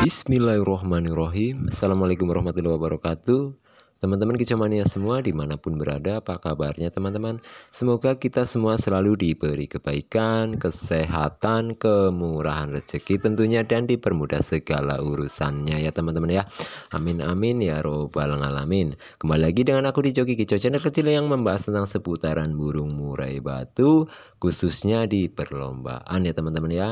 Bismillahirrahmanirrahim. Assalamualaikum warahmatullahi wabarakatuh. Teman-teman Kicomania semua dimanapun berada, apa kabarnya teman-teman? Semoga kita semua selalu diberi kebaikan, kesehatan, kemurahan rezeki tentunya, dan dipermudah segala urusannya ya teman-teman ya. Amin amin ya robbal alamin. Kembali lagi dengan aku di Joki Kicau, channel kecil yang membahas tentang seputaran burung murai batu, khususnya di perlombaan ya teman-teman ya.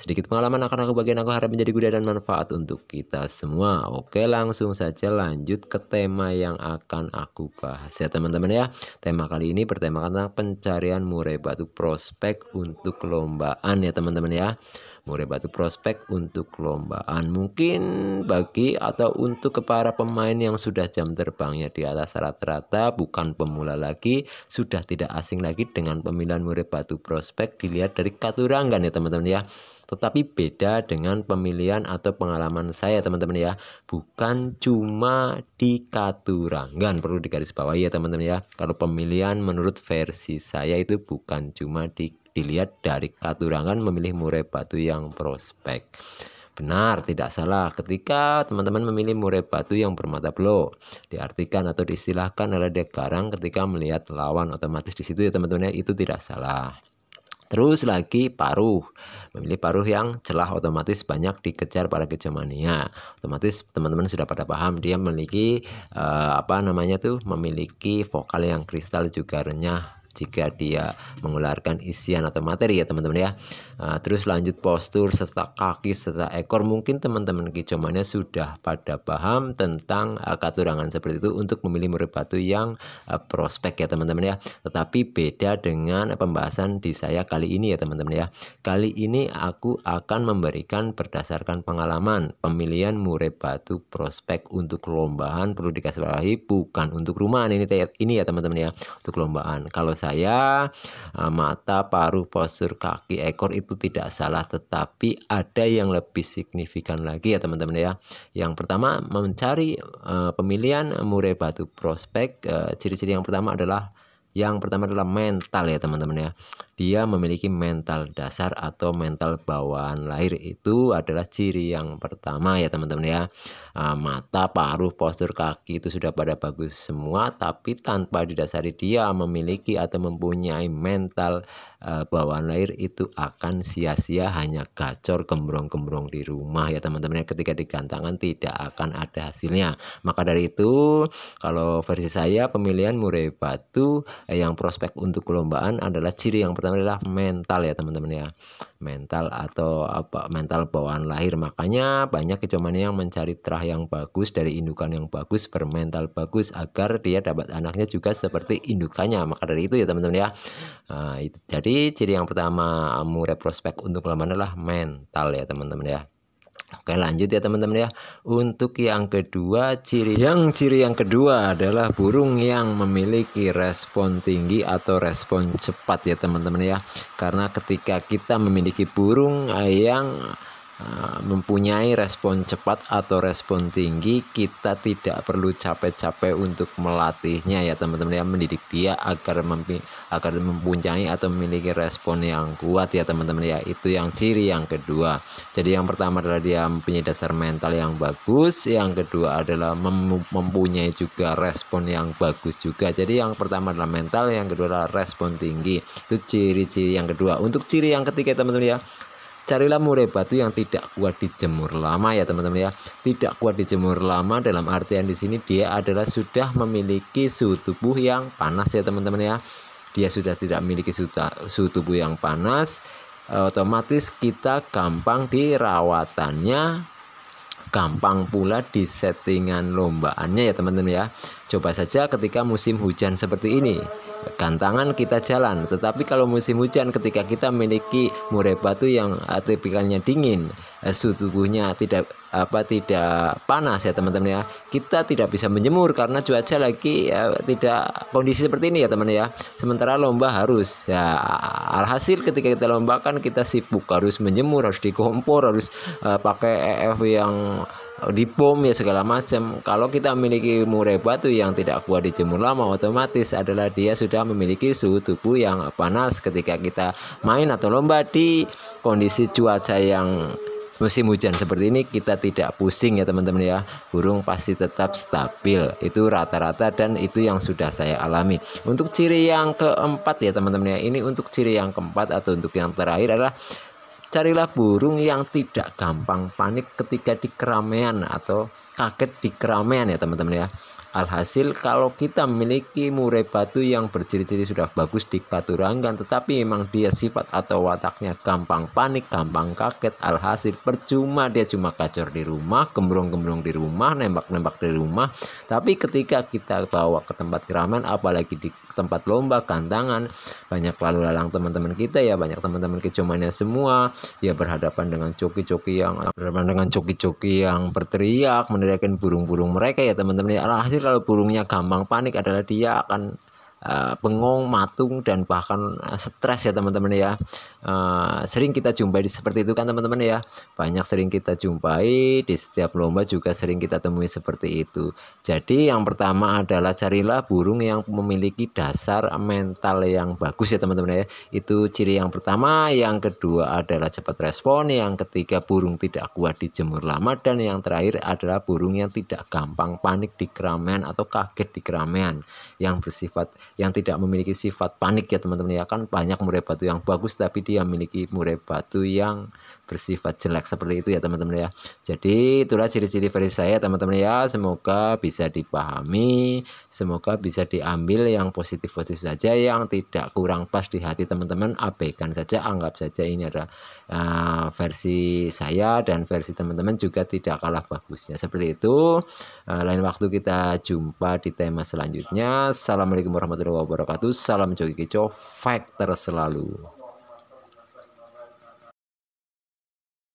Sedikit pengalaman akan aku bagian, aku harap menjadi guna dan manfaat untuk kita semua. Oke, langsung saja lanjut ke tema yang akan aku bahas ya teman-teman ya. Tema kali ini bertemakan tentang pencarian murai batu prospek untuk kelompaan ya teman-teman ya. Murai batu prospek untuk kelompaan, mungkin bagi atau untuk para pemain yang sudah jam terbangnya di atas rata-rata, bukan pemula lagi, sudah tidak asing lagi dengan pemilihan murai batu prospek dilihat dari katurangan ya teman-teman ya. Tetapi beda dengan pemilihan atau pengalaman saya teman-teman ya, bukan cuma di katurangan, perlu digarisbawahi ya teman-teman ya. Kalau pemilihan menurut versi saya itu bukan cuma dilihat dari katurangan memilih murai batu yang prospek. Benar, tidak salah ketika teman-teman memilih murai batu yang bermata blow, diartikan atau diistilahkan oleh Dekarang ketika melihat lawan otomatis di situ ya teman-teman ya, itu tidak salah. Terus lagi paruh, memilih paruh yang celah otomatis banyak dikejar para Kicomania. Otomatis teman-teman sudah pada paham dia memiliki memiliki vokal yang kristal juga renyah jika dia mengeluarkan isian atau materi ya teman-teman ya. Terus lanjut postur serta kaki serta ekor, mungkin teman-teman Kicomania sudah pada paham tentang katurangan seperti itu untuk memilih murai batu yang prospek ya teman-teman ya. Tetapi beda dengan pembahasan di saya kali ini ya teman-teman ya. Kali ini aku akan memberikan berdasarkan pengalaman pemilihan murai batu prospek untuk perlombaan, perlu dikasih bukan untuk rumahan ini ya teman-teman ya. Untuk perlombaan, kalau saya mata, paruh, postur, kaki, ekor itu tidak salah, tetapi ada yang lebih signifikan lagi ya teman-teman ya. Yang pertama, mencari pemilihan murai batu prospek, ciri-ciri yang pertama adalah mental ya teman-teman ya. Dia memiliki mental dasar atau mental bawaan lahir, itu adalah ciri yang pertama ya teman-teman ya. Mata, paruh, postur, kaki itu sudah pada bagus semua, tapi tanpa didasari dia memiliki atau mempunyai mental bawaan lahir, itu akan sia-sia, hanya gacor gembrong-gembrong di rumah ya teman-teman ya. Ketika digantangkan tidak akan ada hasilnya. Maka dari itu, kalau versi saya pemilihan murai batu yang prospek untuk perlombaan adalah ciri yang pertama adalah mental ya teman-teman ya. Mental atau mental bawaan lahir. Makanya banyak Kicomania yang mencari terah yang bagus dari indukan yang bagus, bermental bagus agar dia dapat anaknya juga seperti indukannya. Maka dari itu ya teman-teman ya. Jadi ciri yang pertama murai prospek untuk perlombaan adalah mental ya teman-teman ya. Oke, lanjut ya teman-teman ya. Untuk yang kedua, ciri yang kedua adalah burung yang memiliki respon tinggi atau respon cepat ya teman-teman ya. Karena ketika kita memiliki burung yang mempunyai respon cepat atau respon tinggi, kita tidak perlu capek-capek untuk melatihnya ya teman-teman ya, mendidik dia agar mempunyai atau memiliki respon yang kuat ya teman-teman ya. Itu yang ciri yang kedua. Jadi yang pertama adalah dia mempunyai dasar mental yang bagus, yang kedua adalah mempunyai juga respon yang bagus juga. Jadi yang pertama adalah mental, yang kedua adalah respon tinggi. Itu ciri-ciri yang kedua. Untuk ciri yang ketiga teman-teman ya, carilah murai batu yang tidak kuat dijemur lama ya teman-teman ya. Tidak kuat dijemur lama dalam artian di sini dia adalah sudah memiliki suhu tubuh yang panas ya teman-teman ya. Dia sudah tidak memiliki suhu tubuh yang panas, otomatis kita gampang dirawatannya, gampang pula di settingan lombaannya ya teman-teman ya. Coba saja ketika musim hujan seperti ini, gantangan kita jalan, tetapi kalau musim hujan ketika kita memiliki murai batu yang tipikalnya dingin, suhu tubuhnya tidak panas ya teman-teman ya, kita tidak bisa menjemur karena cuaca lagi tidak kondisi seperti ini ya teman ya. Sementara lomba harus ya, alhasil ketika kita lombakan kita sibuk harus menjemur, harus dikompor, harus pakai EF yang di bom ya segala macam. Kalau kita memiliki murai batu yang tidak kuat dijemur lama, otomatis adalah dia sudah memiliki suhu tubuh yang panas ketika kita main atau lomba di kondisi cuaca yang musim hujan seperti ini kita tidak pusing ya teman-teman ya, burung pasti tetap stabil, itu rata-rata dan itu yang sudah saya alami. Untuk ciri yang keempat ya teman-teman ya, ini untuk ciri yang keempat atau untuk yang terakhir adalah carilah burung yang tidak gampang panik ketika di keramaian atau kaget di keramaian ya teman-teman ya. Alhasil kalau kita memiliki murai batu yang berciri-ciri sudah bagus di katurangan, tetapi memang dia sifat atau wataknya gampang panik, gampang kaget, alhasil percuma dia cuma gacor di rumah, gembrong-gembrong di rumah, nembak-nembak di rumah. Tapi ketika kita bawa ke tempat keramaian, apalagi di tempat lomba, gantangan, banyak lalu lalang teman-teman kita ya, banyak teman-teman kecomannya semua ya, berhadapan dengan joki-joki yang berteriak meneriakin burung-burung mereka ya teman-teman ya. Alhasil kalau burungnya gampang panik adalah dia akan bengong, matung, dan bahkan stres ya teman-teman ya. Sering kita jumpai seperti itu kan teman-teman ya, banyak sering kita jumpai di setiap lomba juga sering kita temui seperti itu. Jadi yang pertama adalah carilah burung yang memiliki dasar mental yang bagus ya teman-teman ya, itu ciri yang pertama. Yang kedua adalah cepat respon, yang ketiga burung tidak kuat dijemur lama, dan yang terakhir adalah burung yang tidak gampang panik di keramaian atau kaget di keramaian, yang tidak memiliki sifat panik ya teman-teman ya. Kan banyak murai batu yang bagus tapi dia memiliki murai batu yang bersifat jelek seperti itu ya teman-teman ya. Jadi itulah ciri-ciri versi saya teman-teman ya, semoga bisa dipahami, semoga bisa diambil yang positif-positif saja, yang tidak kurang pas di hati teman-teman abaikan saja, anggap saja ini ada versi saya, dan versi teman-teman juga tidak kalah bagusnya seperti itu. Lain waktu kita jumpa di tema selanjutnya. Assalamualaikum warahmatullahi wabarakatuh. Salam joki kicau, factor selalu.